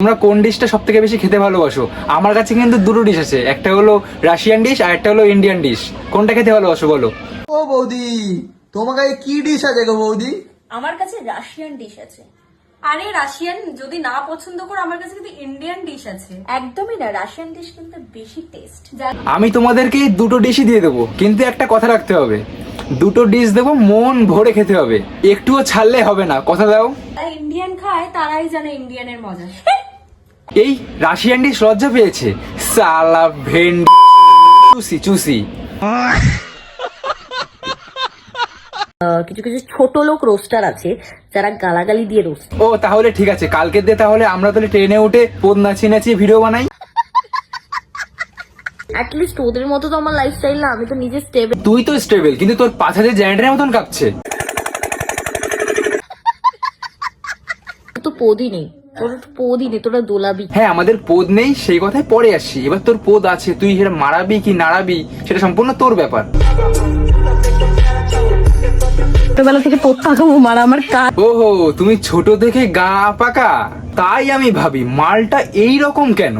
তোমরা কোন ডিশটা সব থেকে বেশি খেতে ভালোবাসো? আমার কাছে কিন্তু দুটো ডিশ আছে, একটা হলো রাশিয়ান ডিশ আর একটা হলো ইন্ডিয়ান ডিশ। কোনটা খেতে ভালোবাসো বলো? ও বৌদি, তোমার কাছে কি ডিশ আছে গো বৌদি? আমার কাছে রাশিয়ান ডিশ আছে। আরে রাশিয়ান যদি না পছন্দ করো, আমার কাছে কিন্তু ইন্ডিয়ান ডিশ আছে। একদমই না, রাশিয়ান ডিশ কিন্তু বেশি টেস্ট। আমি তোমাদেরকে দুটো ডিশই দিয়ে দেবো, কিন্তু একটা কথা রাখতে হবে, দুটো ডিশ দেবো মন ভরে খেতে হবে, একটুও ছাড়লে হবে না, কথা দাও। যারা ইন্ডিয়ান খায় তারাই জানে ইন্ডিয়ানের মজা। এই রাশিয়ান ডিশ লজ্জা পেয়েছে, সালা ভেন্ডি চুসি চুসি। কিছু কিছু ছোট লোক রোস্টার আছে যারা গালাগালি দিয়ে রোস্ট। ও তাহলে ঠিক আছে, কালকে দিয়ে তাহলে আমরা তাহলে ট্রেনে উঠে পদ নাচিয়ে নাচিয়ে ভিডিও বানাই। অ্যাটলিস্ট ওদের মতো তো আমার লাইফস্টাইল না, আমি তো নিজে স্টেবল। তুই তো স্টেবল, কিন্তু তোর পাছা যে জ্যান্ডারের মতন কাঁপছে। তো পদই নেই, তোর তো পদই নেই, তোরা দোলাবি। হ্যাঁ, আমাদের পদ নেই সেই কথায় পরে আসছি। এবার তোর পদ আছে, তুই সেটা মারাবি কি নাড়াবি সেটা সম্পূর্ণ তোর ব্যাপার। ছোটবেলা থেকে পদ পাকাবো মারা আমার কাজ। ওহো, তুমি ছোট থেকে গা পাকা, তাই আমি ভাবি মালটা এই রকম কেন।